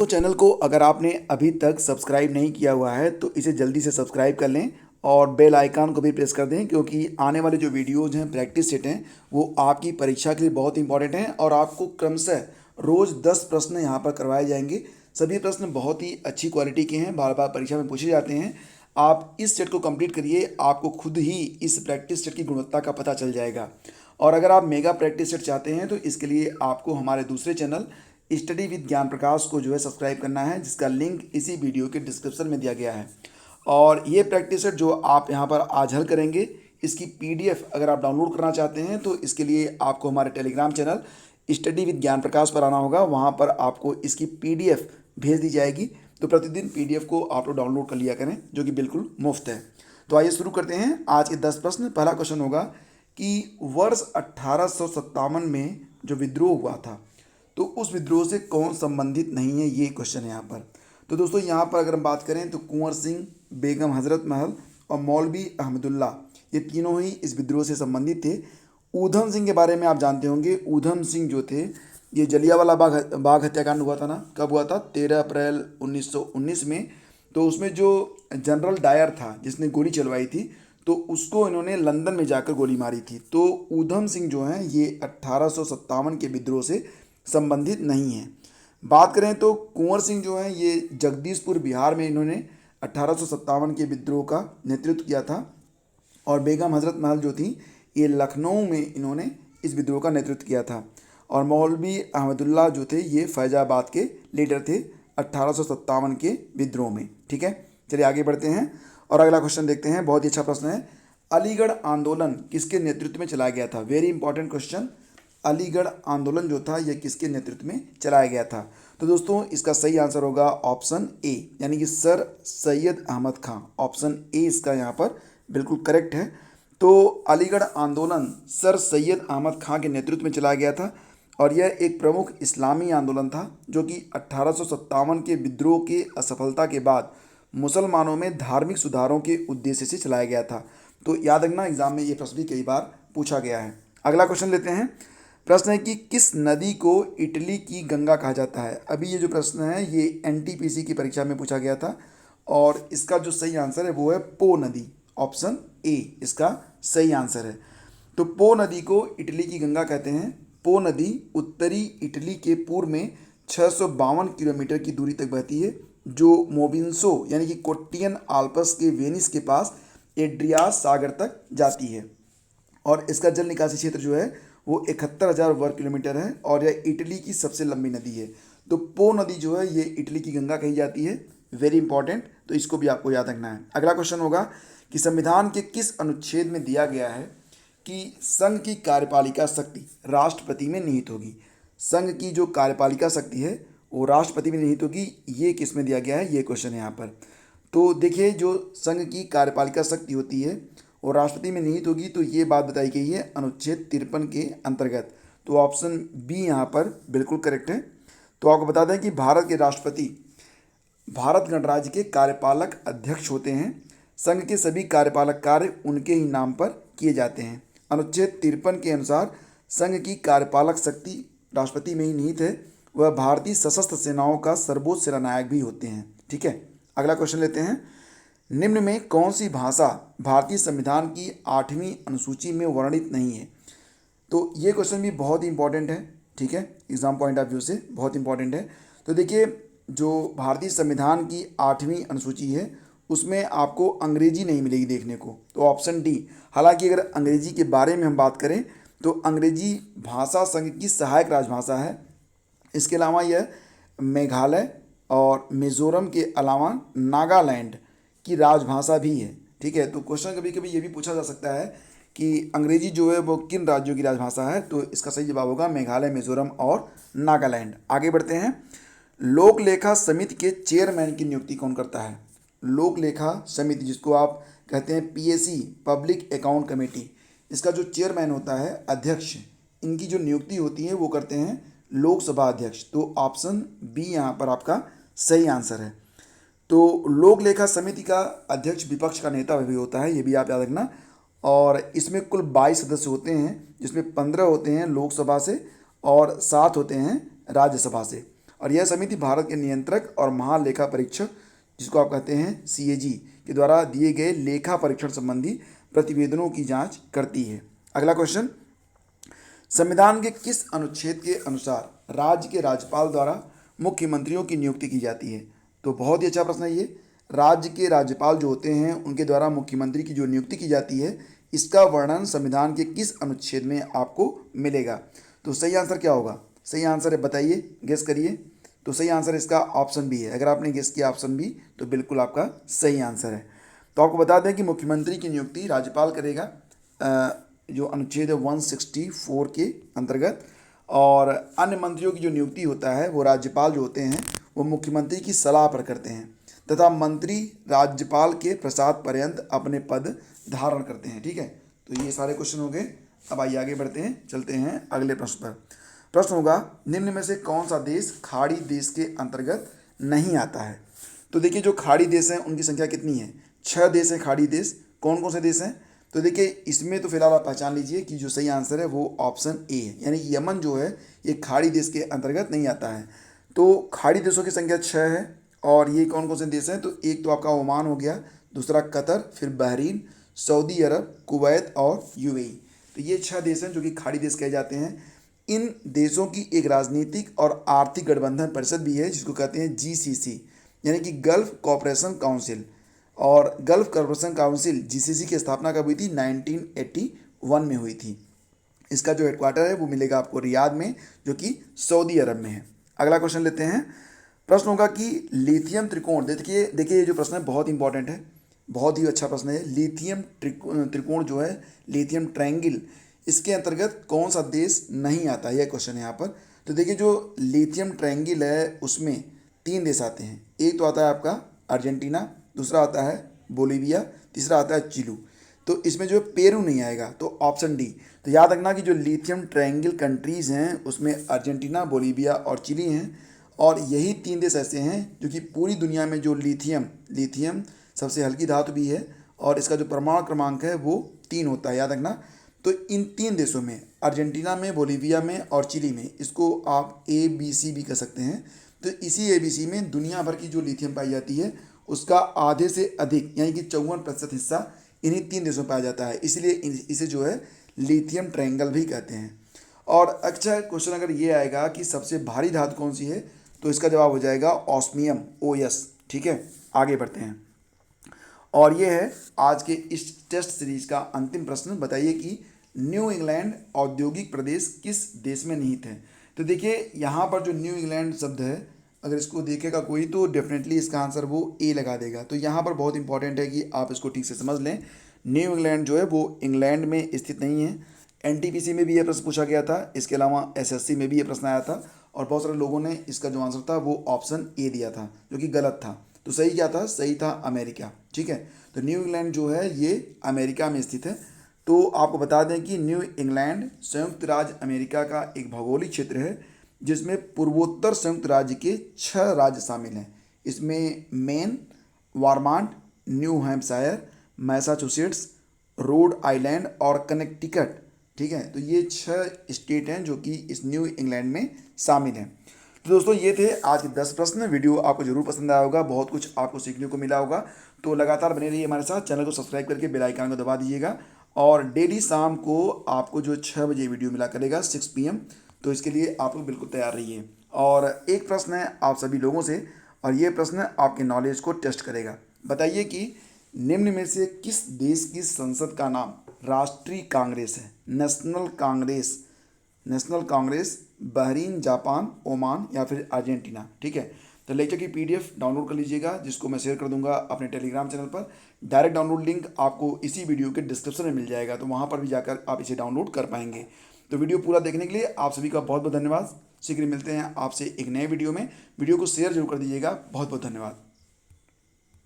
तो चैनल को अगर आपने अभी तक सब्सक्राइब नहीं किया हुआ है तो इसे जल्दी से सब्सक्राइब कर लें और बेल आइकन को भी प्रेस कर दें, क्योंकि आने वाले जो वीडियोज़ हैं प्रैक्टिस सेट हैं वो आपकी परीक्षा के लिए बहुत इंपॉर्टेंट हैं और आपको क्रमशः रोज़ 10 प्रश्न यहाँ पर करवाए जाएंगे। सभी प्रश्न बहुत ही अच्छी क्वालिटी के हैं, बार बार परीक्षा में पूछे जाते हैं। आप इस सेट को कंप्लीट करिए, आपको खुद ही इस प्रैक्टिस सेट की गुणवत्ता का पता चल जाएगा। और अगर आप मेगा प्रैक्टिस सेट चाहते हैं तो इसके लिए आपको हमारे दूसरे चैनल स्टडी विद ज्ञान प्रकाश को जो है सब्सक्राइब करना है, जिसका लिंक इसी वीडियो के डिस्क्रिप्शन में दिया गया है। और ये प्रैक्टिस सेट जो आप यहाँ पर आज हल करेंगे, इसकी पीडीएफ अगर आप डाउनलोड करना चाहते हैं तो इसके लिए आपको हमारे टेलीग्राम चैनल स्टडी विद ज्ञान प्रकाश पर आना होगा। वहाँ पर आपको इसकी पीडीएफ भेज दी जाएगी, तो प्रतिदिन पीडीएफ को आप लोग डाउनलोड कर लिया करें, जो कि बिल्कुल मुफ्त है। तो आइए शुरू करते हैं आज के 10 प्रश्न। पहला क्वेश्चन होगा कि वर्ष 1857 में जो विद्रोह हुआ था तो उस विद्रोह से कौन संबंधित नहीं है, ये क्वेश्चन है यहाँ पर। तो दोस्तों यहाँ पर अगर हम बात करें तो कुंवर सिंह, बेगम हजरत महल और मौलवी अहमदुल्ला, ये तीनों ही इस विद्रोह से संबंधित थे। ऊधम सिंह के बारे में आप जानते होंगे। ऊधम सिंह जो थे, ये जलियांवाला बाग हत्याकांड हुआ था ना, कब हुआ था? 13 अप्रैल 1919 में। तो उसमें जो जनरल डायर था जिसने गोली चलवाई थी, तो उसको इन्होंने लंदन में जाकर गोली मारी थी। तो ऊधम सिंह जो हैं ये 1857 के विद्रोह से संबंधित नहीं है। बात करें तो कुंवर सिंह जो हैं ये जगदीशपुर बिहार में इन्होंने 1857 के विद्रोह का नेतृत्व किया था। और बेगम हजरत महल जो थी ये लखनऊ में इन्होंने इस विद्रोह का नेतृत्व किया था। और मौलवी अहमदुल्ला जो थे ये फैजाबाद के लीडर थे 1857 के विद्रोह में। ठीक है, चलिए आगे बढ़ते हैं और अगला क्वेश्चन देखते हैं। बहुत ही अच्छा प्रश्न है। अलीगढ़ आंदोलन किसके नेतृत्व में चलाया गया था? Very important question. अलीगढ़ आंदोलन जो था यह किसके नेतृत्व में चलाया गया था? तो दोस्तों इसका सही आंसर होगा ऑप्शन ए, यानी कि sir Syed Ahmad Khan. Option A इसका यहाँ पर बिल्कुल करेक्ट है। तो अलीगढ़ आंदोलन सर सैयद अहमद खां के नेतृत्व में चलाया गया था और यह एक प्रमुख इस्लामी आंदोलन था जो कि 1857 के विद्रोह के असफलता के बाद मुसलमानों में धार्मिक सुधारों के उद्देश्य से चलाया गया था। तो याद रखना, एग्जाम में ये प्रश्न भी कई बार पूछा गया है। अगला क्वेश्चन लेते हैं। प्रश्न है कि किस नदी को इटली की गंगा कहा जाता है? अभी ये जो प्रश्न है ये एनटीपीसी की परीक्षा में पूछा गया था और इसका जो सही आंसर है वो है पो नदी। ऑप्शन ए इसका सही आंसर है। तो पो नदी को इटली की गंगा कहते हैं। पो नदी उत्तरी इटली के पूर्व में 652 किलोमीटर की दूरी तक बहती है, जो मोबिन्सो यानी कि कोट्टियन आल्प्स के वेनिस के पास एड्रियास सागर तक जाती है। और इसका जल निकासी क्षेत्र जो है वो 71,000 वर्ग किलोमीटर है और यह इटली की सबसे लंबी नदी है। तो पो नदी जो है ये इटली की गंगा कही जाती है। वेरी इंपॉर्टेंट, तो इसको भी आपको याद रखना है। अगला क्वेश्चन होगा कि संविधान के किस अनुच्छेद में दिया गया है कि संघ की कार्यपालिका शक्ति राष्ट्रपति में निहित होगी? संघ की जो कार्यपालिका शक्ति है वो राष्ट्रपति में निहित होगी, ये किस में दिया गया है? ये क्वेश्चन है यहाँ पर। तो देखिए, जो संघ की कार्यपालिका शक्ति होती है और राष्ट्रपति में निहित होगी, तो ये बात बताई गई है अनुच्छेद 53 के अंतर्गत। तो ऑप्शन बी यहाँ पर बिल्कुल करेक्ट है। तो आपको बता दें कि भारत के राष्ट्रपति भारत गणराज्य के कार्यपालक अध्यक्ष होते हैं। संघ के सभी कार्यपालक कार्य उनके ही नाम पर किए जाते हैं। अनुच्छेद 53 के अनुसार संघ की कार्यपालक शक्ति राष्ट्रपति में ही निहित है। वह भारतीय सशस्त्र सेनाओं का सर्वोच्च सेनानायक भी होते हैं। ठीक है, अगला क्वेश्चन लेते हैं। निम्न में कौन सी भाषा भारतीय संविधान की 8वीं अनुसूची में वर्णित नहीं है? तो ये क्वेश्चन भी बहुत ही इंपॉर्टेंट है। ठीक है, एग्जाम पॉइंट ऑफ व्यू से बहुत इंपॉर्टेंट है। तो देखिए, जो भारतीय संविधान की 8वीं अनुसूची है उसमें आपको अंग्रेजी नहीं मिलेगी देखने को। तो ऑप्शन डी। हालांकि अगर अंग्रेजी के बारे में हम बात करें तो अंग्रेजी भाषा संघ की सहायक राजभाषा है। इसके अलावा यह मेघालय और मिजोरम के अलावा नागालैंड की राजभाषा भी है। ठीक है, तो क्वेश्चन कभी कभी ये भी पूछा जा सकता है कि अंग्रेजी जो है वो किन राज्यों की राजभाषा है? तो इसका सही जवाब होगा मेघालय, मिजोरम और नागालैंड। आगे बढ़ते हैं। लोक लेखा समिति के चेयरमैन की नियुक्ति कौन करता है? लोक लेखा समिति, जिसको आप कहते हैं पीएसी, पब्लिक अकाउंट कमेटी, इसका जो चेयरमैन होता है, अध्यक्ष, इनकी जो नियुक्ति होती है वो करते हैं लोकसभा अध्यक्ष। तो ऑप्शन बी यहाँ पर आपका सही आंसर है। तो लोक लेखा समिति का अध्यक्ष विपक्ष का नेता भी होता है, ये भी आप याद रखना। और इसमें कुल 22 सदस्य होते हैं, जिसमें 15 होते हैं लोकसभा से और 7 होते हैं राज्यसभा से। और यह समिति भारत के नियंत्रक और महालेखा परीक्षक, जिसको आप कहते हैं CAG, के द्वारा दिए गए लेखा परीक्षण संबंधी प्रतिवेदनों की जांच करती है। अगला क्वेश्चन, संविधान के किस अनुच्छेद के अनुसार राज्य के राज्यपाल द्वारा मुख्यमंत्रियों की नियुक्ति की जाती है? तो बहुत ही अच्छा प्रश्न है ये। राज्य के राज्यपाल जो होते हैं उनके द्वारा मुख्यमंत्री की जो नियुक्ति की जाती है, इसका वर्णन संविधान के किस अनुच्छेद में आपको मिलेगा? तो सही आंसर क्या होगा? सही आंसर है, बताइए, गेस करिए। तो सही आंसर इसका ऑप्शन बी है। अगर आपने गेस किया ऑप्शन बी तो बिल्कुल आपका सही आंसर है। तो आपको बता दें कि मुख्यमंत्री की नियुक्ति राज्यपाल करेगा, जो अनुच्छेद 164 के अंतर्गत, और अन्य मंत्रियों की जो नियुक्ति होता है वो राज्यपाल जो होते हैं वो मुख्यमंत्री की सलाह पर करते हैं, तथा मंत्री राज्यपाल के प्रसाद पर्यंत अपने पद धारण करते हैं। ठीक है, तो ये सारे क्वेश्चन हो गए। अब आइए आगे बढ़ते हैं, चलते हैं अगले प्रश्न पर। प्रश्न होगा, निम्न में से कौन सा देश खाड़ी देश के अंतर्गत नहीं आता है? तो देखिए, जो खाड़ी देश हैं उनकी संख्या कितनी है? 6 देश हैं खाड़ी देश। कौन कौन से देश हैं? तो देखिए, इसमें तो फिलहाल आप पहचान लीजिए कि जो सही आंसर है वो ऑप्शन ए है, यानी कि यमन जो है ये खाड़ी देश के अंतर्गत नहीं आता है। तो खाड़ी देशों की संख्या 6 है, और ये कौन कौन से देश हैं? तो एक तो आपका ओमान हो गया, दूसरा कतर, फिर बहरीन, सऊदी अरब, कुवैत और UAE। तो ये 6 देश हैं जो कि खाड़ी देश कहे जाते हैं। इन देशों की एक राजनीतिक और आर्थिक गठबंधन परिषद भी है, जिसको कहते हैं GCC, यानी कि गल्फ कोऑपरेशन काउंसिल। और गल्फ कोऑपरेशन काउंसिल GCC की स्थापना कब हुई थी? 1981 में हुई थी। इसका जो हेडक्वार्टर है वो मिलेगा आपको रियाद में, जो कि सऊदी अरब में है। अगला क्वेश्चन लेते हैं। प्रश्न होगा कि लिथियम त्रिकोण, देखिए ये जो प्रश्न है बहुत इंपॉर्टेंट है, बहुत ही अच्छा प्रश्न है। लिथियम त्रिकोण जो है, लिथियम ट्रायंगल, इसके अंतर्गत कौन सा देश नहीं आता, यह क्वेश्चन है यहाँ पर। तो देखिए, जो लिथियम ट्रायंगल है उसमें 3 देश आते हैं। एक तो आता है आपका अर्जेंटीना, दूसरा आता है बोलीविया, तीसरा आता है चिली। तो इसमें जो पेरू नहीं आएगा, तो ऑप्शन डी। तो याद रखना कि जो लिथियम ट्रायंगल कंट्रीज़ हैं उसमें अर्जेंटीना, बोलीविया और चिली हैं, और यही 3 देश ऐसे हैं जो कि पूरी दुनिया में जो लिथियम सबसे हल्की धातु भी है, और इसका जो परमाणु क्रमांक है वो 3 होता है, याद रखना। तो इन 3 देशों में, अर्जेंटीना में, बोलीविया में और चिली में, इसको आप ABC भी कह सकते हैं। तो इसी ABC में दुनिया भर की जो लिथियम पाई जाती है उसका आधे से अधिक, यानी कि 54% हिस्सा इन्हीं 3 देशों में पाया जाता है। इसलिए इसे जो है लिथियम ट्रायंगल भी कहते हैं। और अच्छा क्वेश्चन अगर ये आएगा कि सबसे भारी धातु कौन सी है, तो इसका जवाब हो जाएगा ऑस्मियम, OS। ठीक है, आगे बढ़ते हैं। और ये है आज के इस टेस्ट सीरीज का अंतिम प्रश्न। बताइए कि न्यू इंग्लैंड औद्योगिक प्रदेश किस देश में निहित है? तो देखिए, यहाँ पर जो न्यू इंग्लैंड शब्द है, अगर इसको देखेगा कोई तो डेफिनेटली इसका आंसर वो ए लगा देगा। तो यहाँ पर बहुत इंपॉर्टेंट है कि आप इसको ठीक से समझ लें। न्यू इंग्लैंड जो है वो इंग्लैंड में स्थित नहीं है। NTPC में भी ये प्रश्न पूछा गया था, इसके अलावा SSC में भी ये प्रश्न आया था, और बहुत सारे लोगों ने इसका जो आंसर था वो ऑप्शन ए दिया था, जो कि गलत था। तो सही क्या था? सही था अमेरिका। ठीक है, तो न्यू इंग्लैंड जो है ये अमेरिका में स्थित है। तो आपको बता दें कि न्यू इंग्लैंड संयुक्त राज्य अमेरिका का एक भौगोलिक क्षेत्र है, जिसमें पूर्वोत्तर संयुक्त राज्य के 6 राज्य शामिल हैं। इसमें Maine, Vermont, New Hampshire, Massachusetts, Rhode Island और कनेक्टिकट। ठीक है, तो ये 6 स्टेट हैं जो कि इस न्यू इंग्लैंड में शामिल हैं। तो दोस्तों, ये थे आज के 10 प्रश्न। वीडियो आपको जरूर पसंद आया होगा, बहुत कुछ आपको सीखने को मिला होगा। तो लगातार बने रहिए हमारे साथ, चैनल को सब्सक्राइब करके बेल आइकन को दबा दीजिएगा। और डेली शाम को आपको जो 6 बजे वीडियो मिला करेगा 6 PM, तो इसके लिए आप लोग बिल्कुल तैयार रहिए। और एक प्रश्न है आप सभी लोगों से, और ये प्रश्न आपके नॉलेज को टेस्ट करेगा। बताइए कि निम्न में से किस देश की संसद का नाम राष्ट्रीय कांग्रेस है? National Congress, Bahrain, Japan, Oman या फिर अर्जेंटीना। ठीक है, तो लेक्चर की PDF डाउनलोड कर लीजिएगा, जिसको मैं शेयर कर दूंगा अपने टेलीग्राम चैनल पर। डायरेक्ट डाउनलोड लिंक आपको इसी वीडियो के डिस्क्रिप्शन में मिल जाएगा, तो वहाँ पर भी जाकर आप इसे डाउनलोड कर पाएंगे। तो वीडियो पूरा देखने के लिए आप सभी का बहुत बहुत धन्यवाद। शीघ्र मिलते हैं आपसे एक नए वीडियो में। वीडियो को शेयर जरूर कर दीजिएगा। बहुत बहुत धन्यवाद।